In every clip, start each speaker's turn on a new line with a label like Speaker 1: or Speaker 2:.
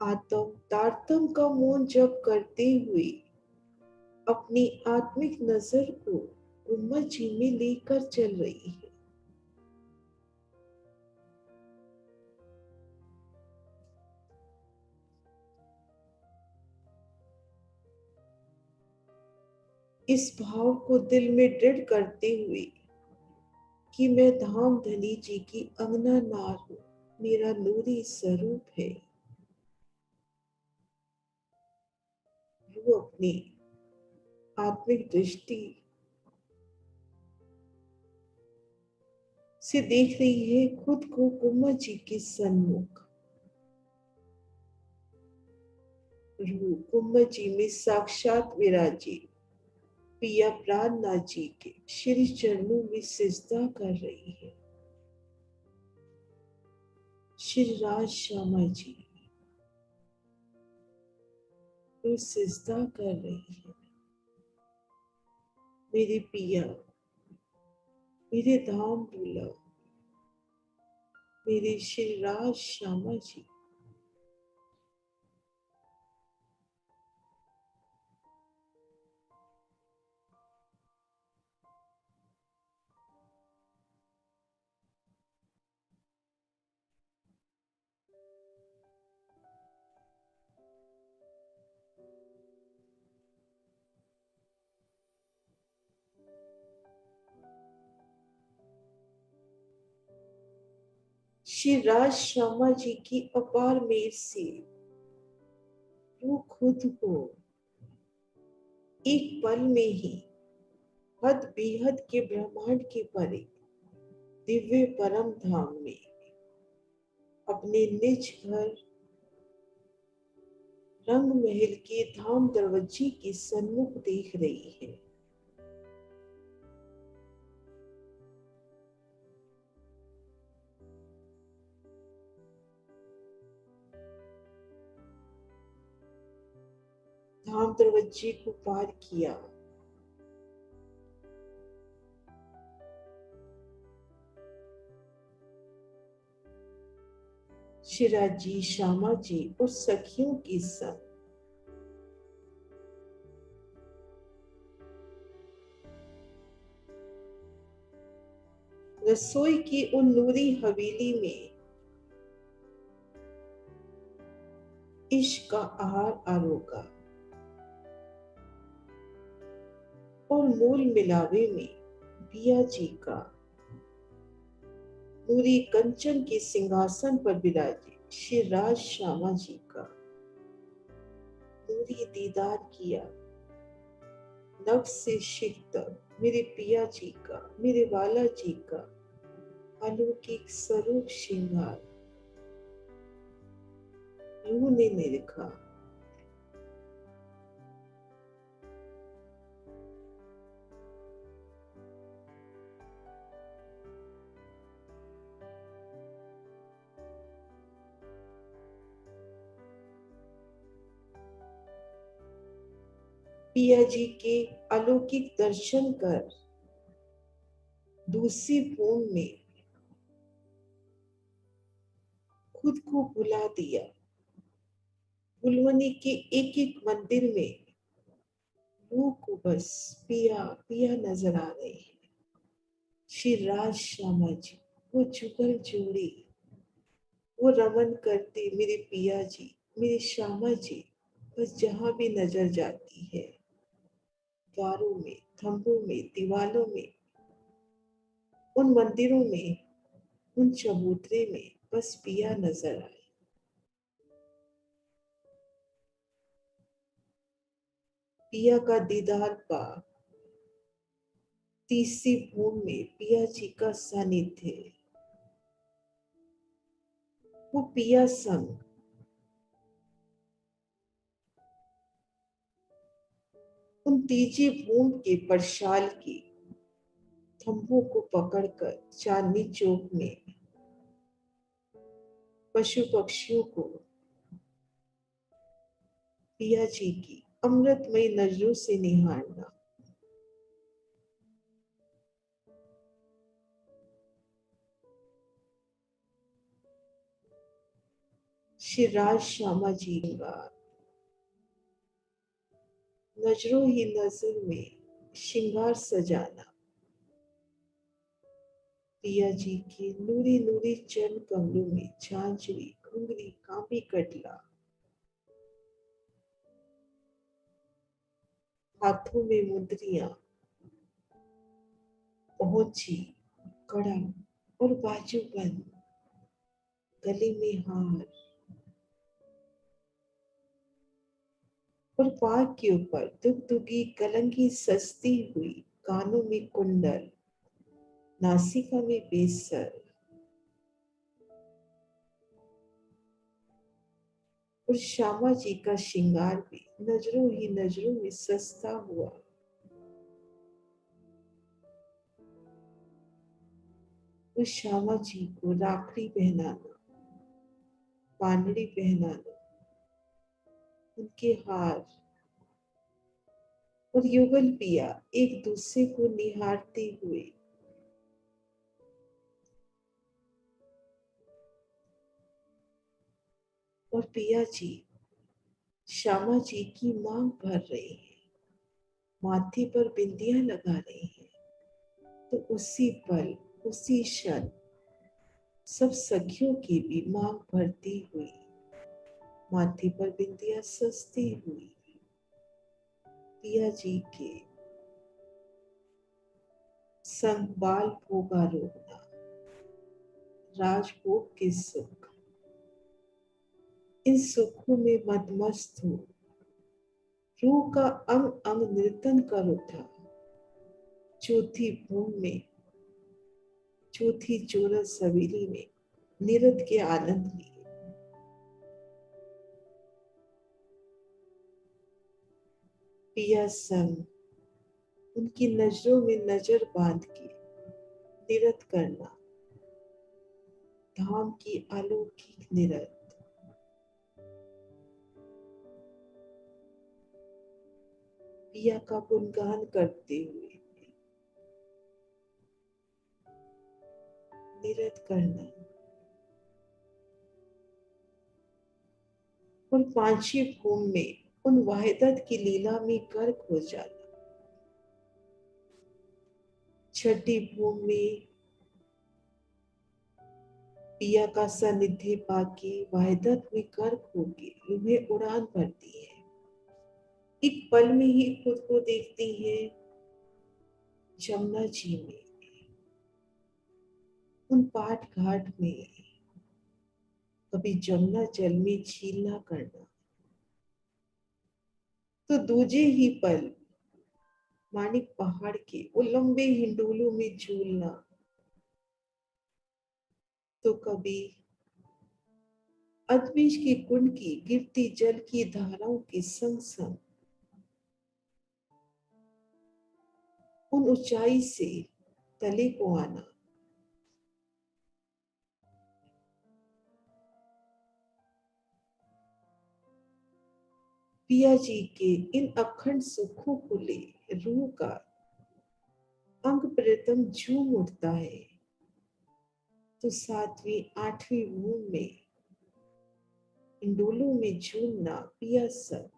Speaker 1: आत्म तारतम का मौन जप करते हुए अपनी आत्मिक नजर को गुम्बद जी में लेकर चल रही है। इस भाव को दिल में दृढ़ करते हुए कि मैं धाम धनी जी की अंगना नार हूँ, मेरा नूरी स्वरूप है। वो अपनी आत्मिक दृष्टि से देख रही है खुद को गुम्बद जी के सन्मुख। रूह गुम्बद जी में साक्षात विराजी पिया प्राणनाथ जी के श्री चरणों में सिजदा कर रही है। श्री राज श्यामा जी तो सिजदा कर रही है। मेरे पिया, मेरे धाम दूल्हा, मेरे श्री राज श्यामा जी। श्री राज श्यामा जी की अपार मेर से वो खुद को एक पल में ही हद बेहद के ब्रह्मांड के परे दिव्य परम धाम में अपने निज घर रंग महल के धाम दरवाजे के सन्मुख देख रही है। धाम दरवाजे को पार किया, शिराजी श्यामा जी और सखियों के संग रसोई की उन नूरी हवेली में इश्क का आहार आरोगा और मूल मिलावे में पिया जी का नूरी कंचन के सिंहासन पर विराजे श्री राज श्यामा जी का नूरी दीदार किया। नभ से शिख तक मेरे पिया जी का, मेरे वाला जी का अलौकिक स्वरूप श्रृंगार रूह ने निरखा। पिया जी के अलौकिक दर्शन कर दूसरी भूमि में खुद को भुला दिया। फुलवनी के एक एक मंदिर में रूह को बस पिया पिया नजर आ रहे हैं। श्री राज श्यामा जी वो जुगल जोड़ी, वो रमन करते मेरे पिया जी, मेरे श्यामा जी बस जहां भी नजर जाती है, द्वारों में, थंबों में, दीवालों में, उन मंदिरों में, उन चबूतरे में बस पिया नजर आए। पिया का दीदार पा तीसरी भूमि में पिया जी का सानिध्य, वो पिया संग उन तीजी भूमि के परशाल की थंबों को पकड़कर चांदनी चौक में पशु पक्षियों को पिया जी की अमृतमय नजरों से निहारना। श्री राज श्यामा जी का नजरों ही नजर में श्रृंगार सजाना, पिया जी के नूरी नूरी चरण कमलों में झांझरी घुंघरी कांपी कटला, हाथों में मुंदरियां, पहुंची कड़ा और बाजूबंद, गले में हार और पाग के ऊपर दुगदुगी कलंगी सजती हुई, कानों में कुंडल, नासिका में बेसर और श्यामा जी का श्रृंगार भी नजरों ही नजरों में सजता हुआ। उस श्यामा जी को राखड़ी पहनाना, पानड़ी पहनाना, उनके हार और युगल पिया एक दूसरे को निहारते हुए और पिया जी श्यामा जी की मांग भर रहे हैं, माथे पर बिंदियां लगा रहे हैं, तो उसी पल उसी क्षण सब सखियों की भी मांग भरती हुई, माथे पर बिंदियां सजती हुई, पिया जी के संग बाल भोगारोहना, राजभोग के सुख, इन सुखों में मदमस्त हो, रूह का अंग अंग नृतन कर उठा, चौथी भूमि में, चौथी चोरस सवेली में निरत के आनंद लिए। पिया संग उनकी नजरों में नजर बांध के निरत करना, धाम की अलौकिक निरत, पिया का गुणगान करते हुए निरत करना और पांचवी भूमि में उन वाहिदत की लीला में गर्क हो जाना, छठी भूमि में पिया का सानिध्य पाके वाहिदत में गर्क होके उन्हें उड़ान भरती है, एक पल में ही खुद को देखती है जमुना जी में, उन पाट घाट में, कभी जमुना जल में झील ना करना, तो दूजे ही पल मानिक पहाड़ के वो लंबे हिंडोलों में झूलना, तो कभी अदबिश के कुंड की गिरती जल की धाराओं के संग संग उन ऊंचाई से तले को आना, पिया जी के इन अखंड सुखों को ले रूह का अंग प्रथम झूम उठता है, तो सातवीं आठवीं भूमि में इंडोलों में झूमना पिया सब,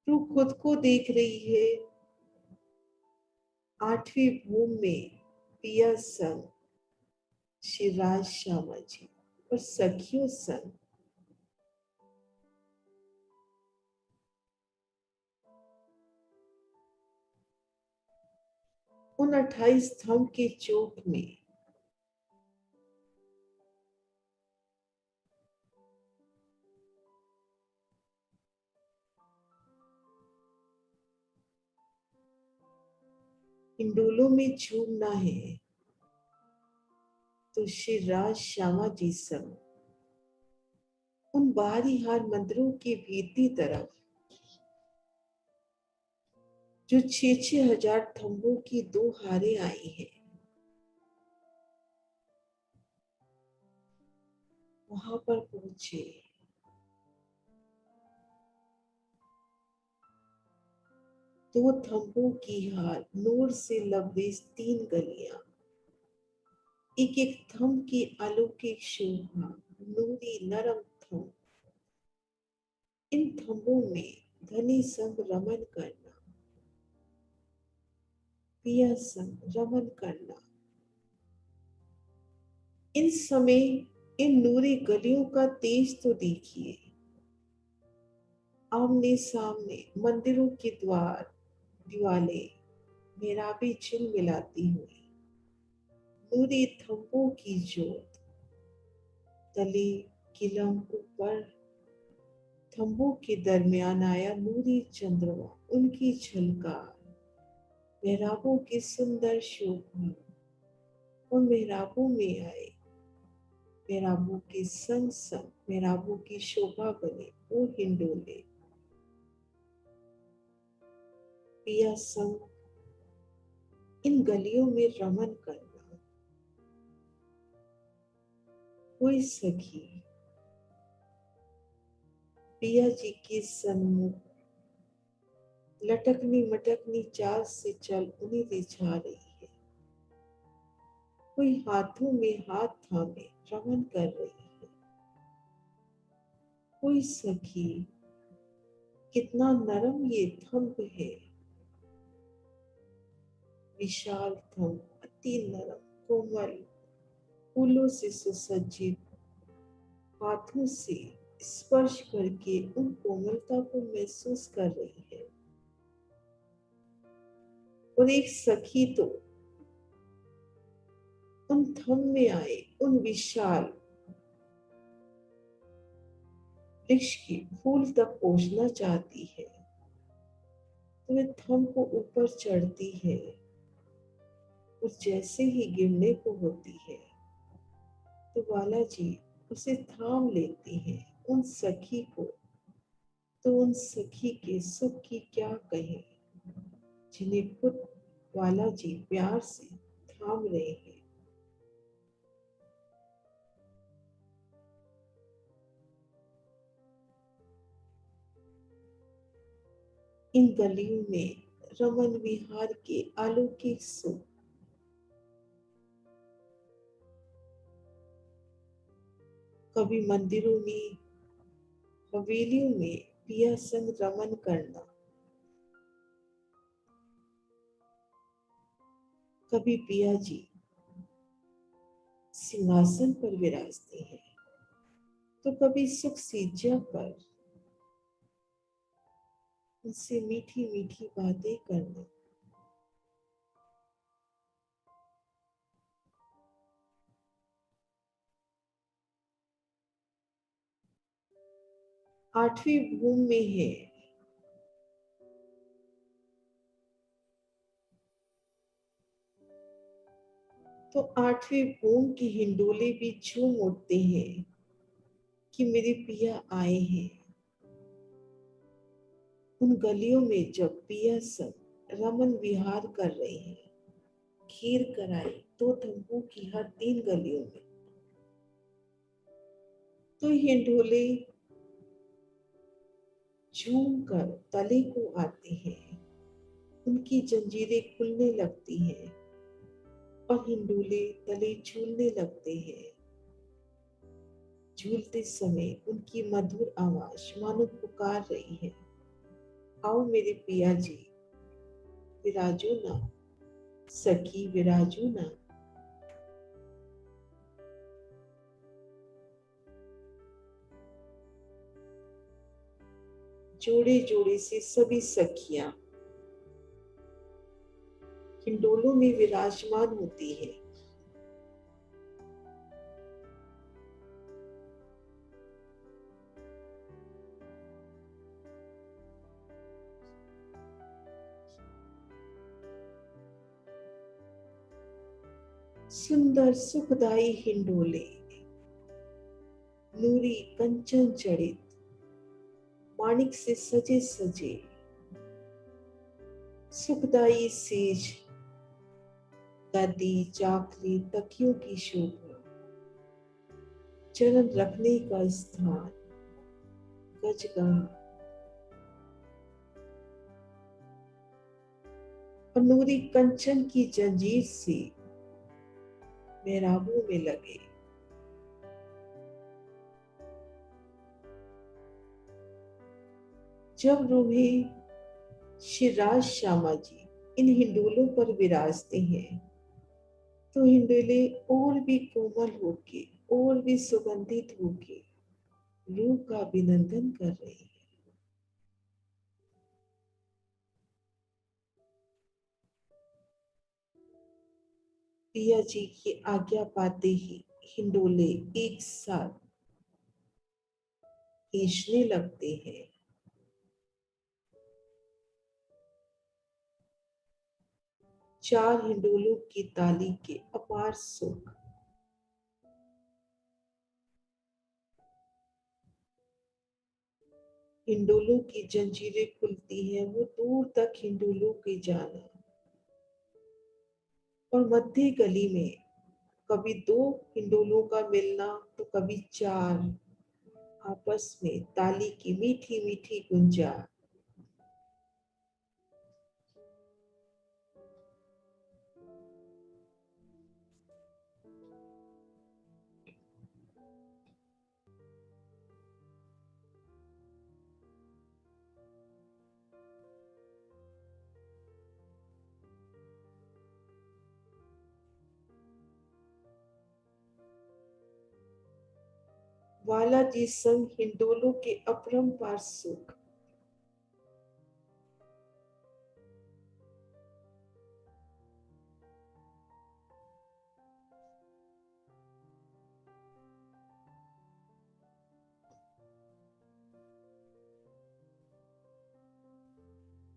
Speaker 1: रूह खुद को देख रही है आठवीं भूमि में पिया संग श्री राज श्यामा जी और सखियों संग उन 28 स्तंभ के चौक में इंडोलों में झूमना है, तो श्री राज श्यामा जी संग उन बाहरी हार मंदिरों के भीतरी तरफ जो 6,000 थंबों की दो हारें आई हैं, वहां पर पहुंचे। दो थंबों की हार, नूर से लबरेज 3 गलियां, एक एक थंब की अलौकिक शोभा, नूरी नरम थंब। इन थंबों में धनी संग रमन करना, पिया संग रमन करना। इन समय इन नूरी गलियों का तेज तो देखिए। आमने सामने मंदिरों के द्वार, दीवालें, मेहराबें झिलमिलाती हुई, नूरी थंबों की जोत, तले किलम ऊपर, थंबों के दरमियान आया नूरी चंद्रमा, उनकी झलकार, मेहराबों की सुंदर शोभा। और मेहराबों में आए, मेहराबों के संग संग मेहराबों की शोभा बने वो हिंडोले। पिया संग इन गलियों में रमन करना। कोई सखी पिया जी के सन्मुख लटकनी मटकनी चाल से चल उन्हें रिझा रही है। कोई हाथों में हाथ थामे रमन कर रही है। कोई सखी कितना नरम ये थंब है, विशाल थंब, अति नरम कोमल, फूलों से सुसज्जित, हाथों से स्पर्श करके उन कोमलता को महसूस कर रही है। और एक सखी तो उन थंब में आए उन विशाल वृक्ष के फूल तक पहुंचना चाहती है, तो वे थंब को ऊपर चढ़ती है और जैसे ही गिरने को होती है तो बालाजी उसे थाम लेते हैं, उन सखी को। तो उन सखी के सुख की क्या कहें, जिन्हें खुद बालाजी प्यार से थाम रहे हैं। इन गलियों में रमन विहार के अलौकिक सुख, कभी मंदिरों में, हवेलियों में पिया संग रमन करना, कभी पिया जी सिंहासन पर विराजते हैं, तो कभी सुख सिज्जा पर उनसे मीठी मीठी बातें करना। आठवीं भूमि में है तो आठवीं भूमि के हिंडोले भी झूम उठते हैं कि मेरे पिया आए हैं। उन गलियों में जब पिया सब रमन विहार कर रहे हैं, खीर कराई दो थंबों की हर 3 गलियों में, तो हिंडोले झूम कर तले को आते हैं, उनकी जंजीरें खुलने लगती हैं और हिंडोले तले झूलने लगते हैं। झूलते समय उनकी मधुर आवाज मानो पुकार रही है, आओ मेरे पिया जी, विराजो ना, सखी विराजो ना। जोड़े जोड़े से सभी सखियां हिंडोलों में विराजमान होती है। सुंदर सुखदाई हिंडोले, नूरी कंचन जड़ित, माणिक से सजे सजे, सुखदाई सेज, गद्दी चाकरी तकियों की शोभा, चरण रखने का स्थान, गजगाह, और नूरी कंचन की जंजीर से मेहराबों में लगे। जब रूहे श्री राज श्यामा जी इन हिंडोलों पर विराजते हैं तो हिंडोले और भी कोमल होके, और भी सुगंधित होके रूह का अभिनंदन कर रहे हैं। पिया जी की आज्ञा पाते ही हिंडोले एक साथ खींचने लगते हैं। चार हिंडोलों की ताली के अपार सुख, हिंडोलों की जंजीरें खुलती हैं, वो दूर तक हिंडोलों की जाना, और मध्य गली में कभी दो हिंडोलों का मिलना तो कभी चार, आपस में ताली की मीठी मीठी गुंजा। वाला जी संग हिंडोलों के अपरंपार सुख,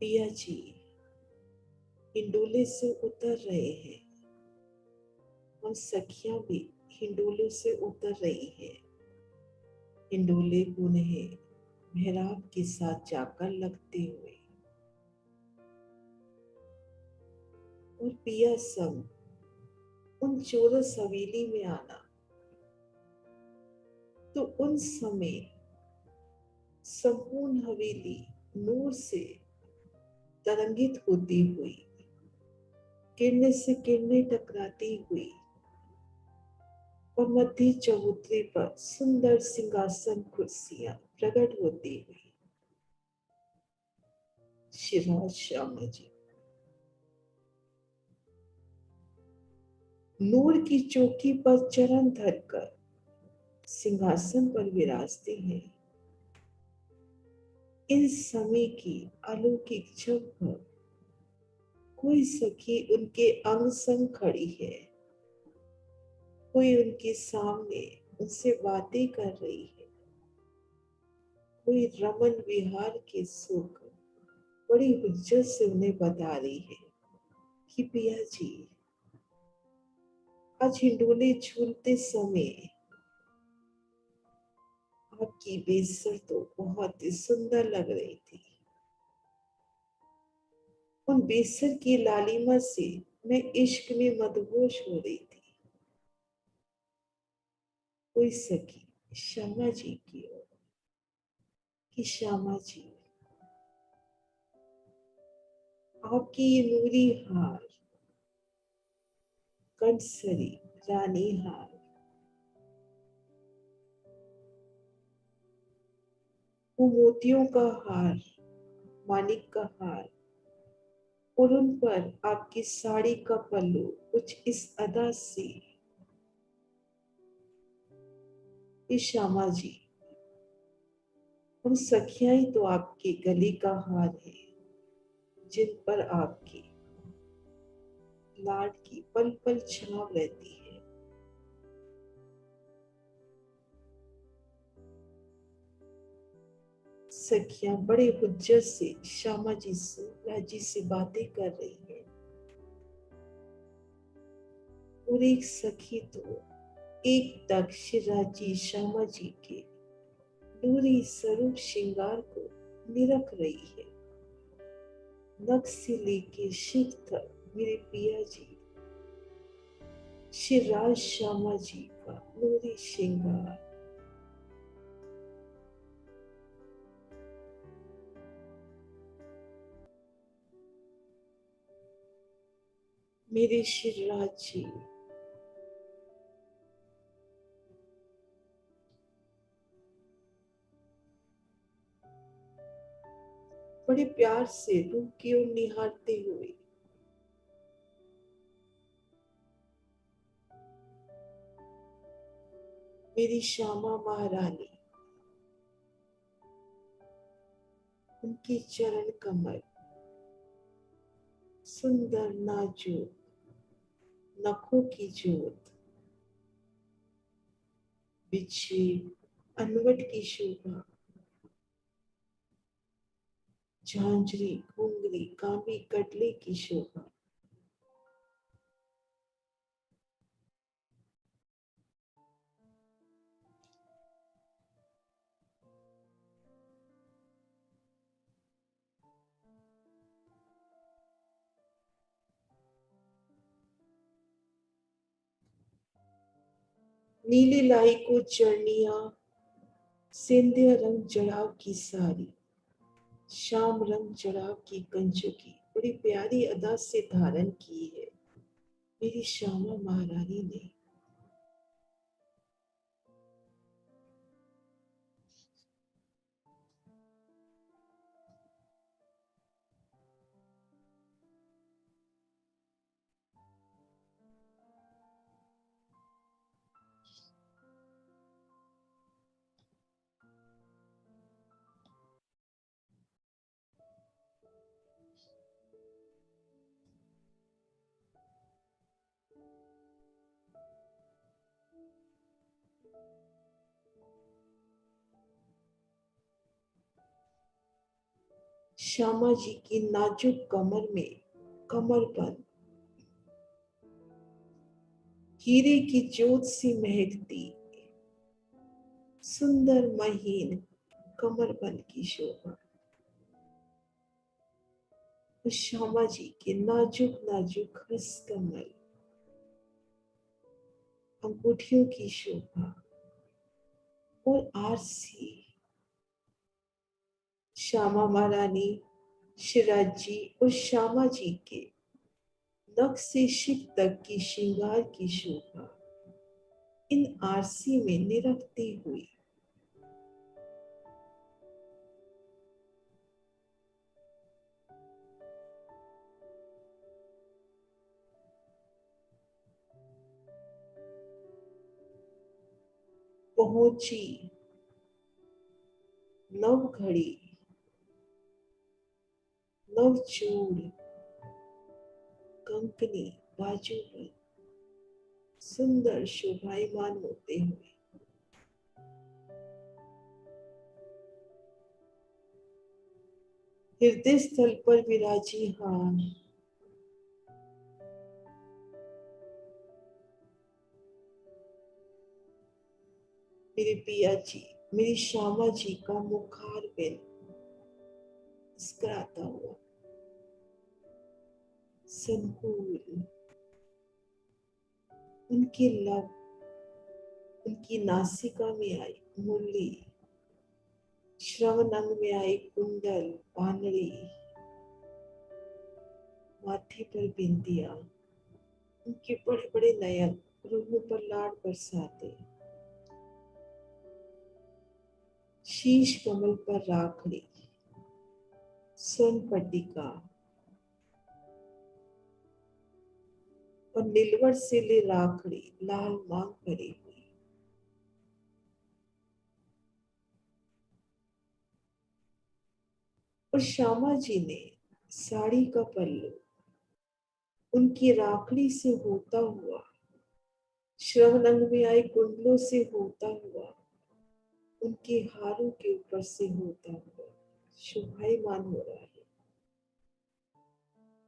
Speaker 1: पिया जी हिंडोले से उतर रहे हैं और सखियां भी हिंडोले से उतर रही है। हिंडोले उन्हें मेहराब के साथ जाकर लगते हुए, और पिया संग उन चौरस हवेली में आना तो उन समय संपूर्ण हवेली नूर से तरंगित होती हुई, किरणें से किरणें टकराती हुई, और मध्य चबूतरे पर सुंदर सिंहासन कुर्सियां प्रकट होती हुई। श्री श्यामा जी नूर की चौकी पर चरण धरकर सिंहासन पर विराजते हैं। इस समय की अलौकिक झलक, कोई सखी उनके अंग संग खड़ी है, कोई उनके सामने उनसे बातें कर रही है, कोई रमन विहार के सुख बड़ी हुज्जत से उन्हें बता रही है कि पिया जी आज हिंडोले झूलते समय आपकी बेसर तो बहुत ही सुंदर लग रही थी। उन बेसर की लालिमा से मैं इश्क में मदहोश हो रही थी। कोई सखी श्यामा जी की ओर कि श्यामा जी आपकी ये नूरी हार, कंसरी, रानी हार, वो मोतियों का हार, मानिक का हार, और उन पर आपकी साड़ी का पल्लू कुछ इस अदा से, ये श्यामा जी उन सखियां ही तो आपके गले का हार है जिन पर आपकी लाड की पल पल छाव रहती है। सखियां बड़े हुज्जत से श्यामा जी से, राजी से बातें कर रही है, और एक सखी तो एक तक राजी श्यामा जी के नूरी स्वरूप श्रृंगार को निरख रही है। नख से लेके शिव तक मेरे पिया जी श्री राज श्यामा जी का नूरी श्रृंगार, मेरे शिवराज जी, बड़े प्यार से रूह की ओर निहारते हुए मेरी श्यामा महारानी, उनकी चरण कमल सुंदर नाजुक नखों की जोत, बिच्छे अनवट की शोभा, झांझरी घुंघरी कामी कटले की शोभा, नीले लाई को चरनिया, सिंधिया रंग जड़ाव की साड़ी, शाम रंग जड़ाव की कंचुकी बड़ी प्यारी अदा से धारण की है मेरी श्यामा महारानी ने। श्यामा जी की नाजुक कमर में कमरबंद हीरे की ज्योत सी महकती सुंदर महीन कमरबंद की शोभा, उस श्यामा जी के नाजुक नाजुक हस्त कमल अंगूठियों की शोभा और आरसी श्यामा महारानी, शिवराज जी और श्यामा जी के नख से शिख तक की श्रृंगार की शोभा इन आरसी में निरखती हुई पहुंची नव घड़ी नव चूड़ कंकनी बाजू पर सुंदर शोभायमान होते हुए हृदय स्थल पर विराजी हार मेरे पिया जी, मेरी श्यामा जी का मुखार बिन मुस्कुराता हुआ संकुल उनकी लब, उनकी नासिका में आई मुरली, श्रवण अंग में आई कुंडल पानड़ी, माथे पर बिंदिया, उनके बड़े बड़े नयन रूहों पर लाड बरसाते, शीश कमल पर राखड़ी, स्वर्ण पट्टिका और नीलवर से ले राखड़ी लाल मांग भरी हुई, और श्यामा जी ने साड़ी का पल्लू उनकी राखड़ी से होता हुआ, श्रवण अंग में आए कुंडलों से होता हुआ, उनके हारों के ऊपर से होता हुआ शोभायमान हो रहा है,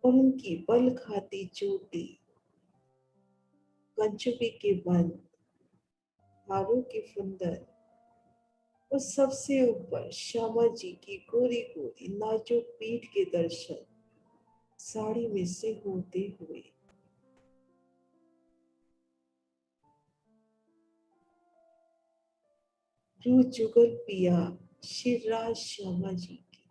Speaker 1: और उनकी बल खाती चोटी, कंचुकी के बंद, हारों के फुंदर और सबसे ऊपर श्यामा जी की गोरी गोरी नाजुक पीठ के दर्शन साड़ी में से होते हुए रूह जुगल पिया शिवराज श्यामा जी की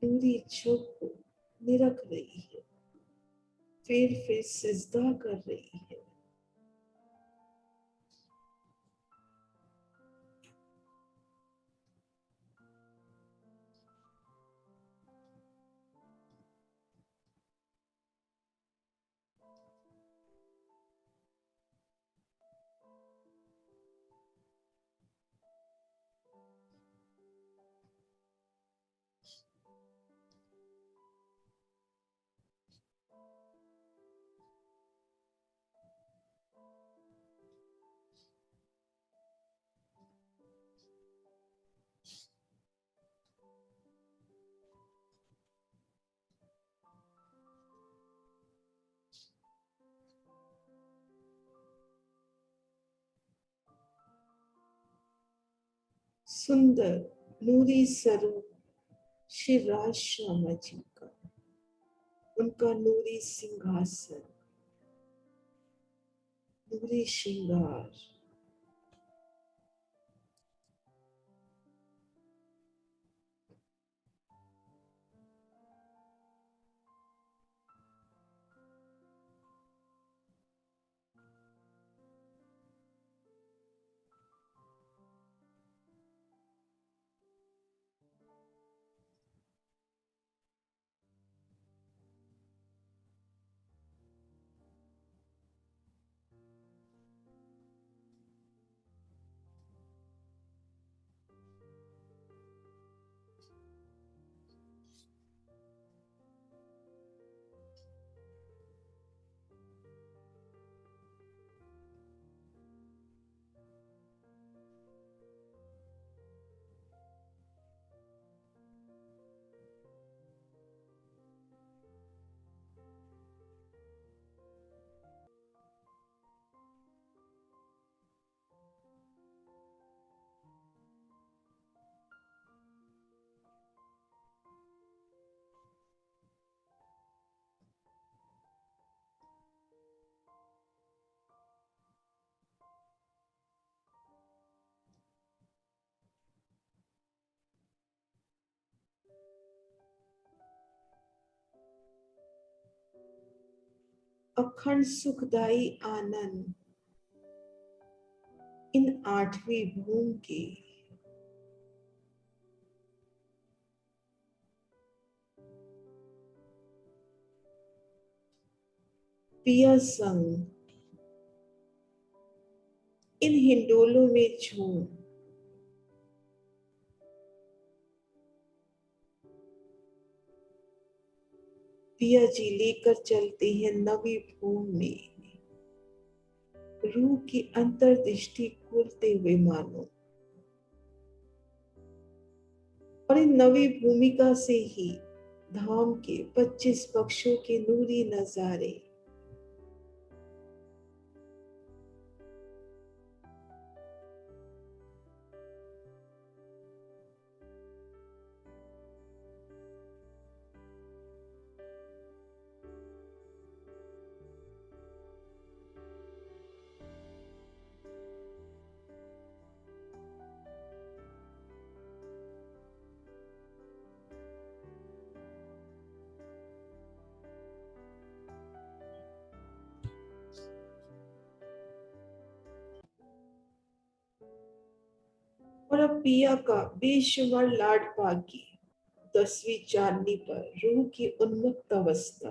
Speaker 1: दूरी छुप को निरख रही है। फिर सिजदा कर रही है। सुंदर नूरी स्वरूप श्री राज श्यामा जी का, उनका नूरी सिंहासन, नूरी श्रृंगार, अखंड सुखदाई आनंद इन आठवीं भूमि के पिया संग इन हिंडोलों में झूम पिया जी लेकर चलते हैं नवी भूमि में, रूह की अंतर्दृष्टि खोलते हुए मानो, और इन नवी भूमिका से ही धाम के 25 पक्षों के नूरी नजारे, और अब पिया का बेशुमार लाड पागी 10वीं चांदनी पर रूह की उन्मुक्त अवस्था,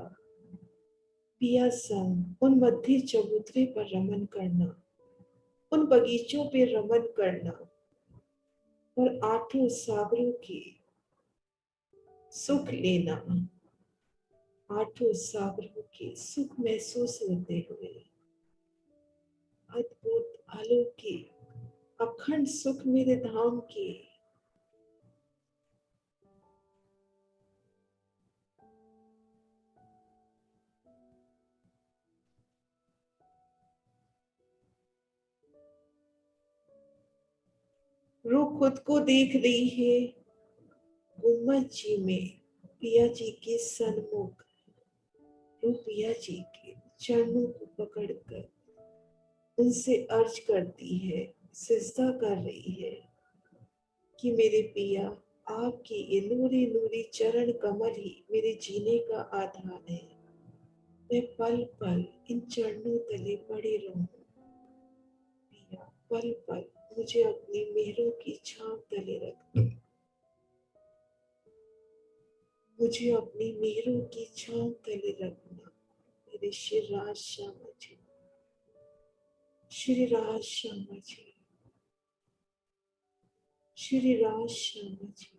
Speaker 1: पिया संग उन मध्य चबूतरे पर रमन करना, उन बगीचों पे रमन करना, और आठों सागरों के सुख लेना, आठों सागरों के सुख महसूस होते हुए अद्भुत अलौकिक अखंड सुख मेरे धाम के रूह खुद को देख रही है गुम्बद जी में पिया जी के सन्मुख, रूह पिया जी के चरणों को पकड़कर उनसे अर्ज करती है, सिजदा कर रही है कि मेरे पिया, आपकी ये नूरी नूरी चरण कमल ही मेरे जीने का आधार है। मैं पल पल इन चरणों तले पड़ी रहूं। पिया पल पल मुझे अपनी मेहरों की छांव तले रखना। मुझे अपनी मेहरों की छांव तले रखना। मेरे श्री राज श्यामा जी, श्री राज श्यामा जी, श्री राज श्यामा जी।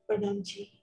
Speaker 1: प्रणाम जी।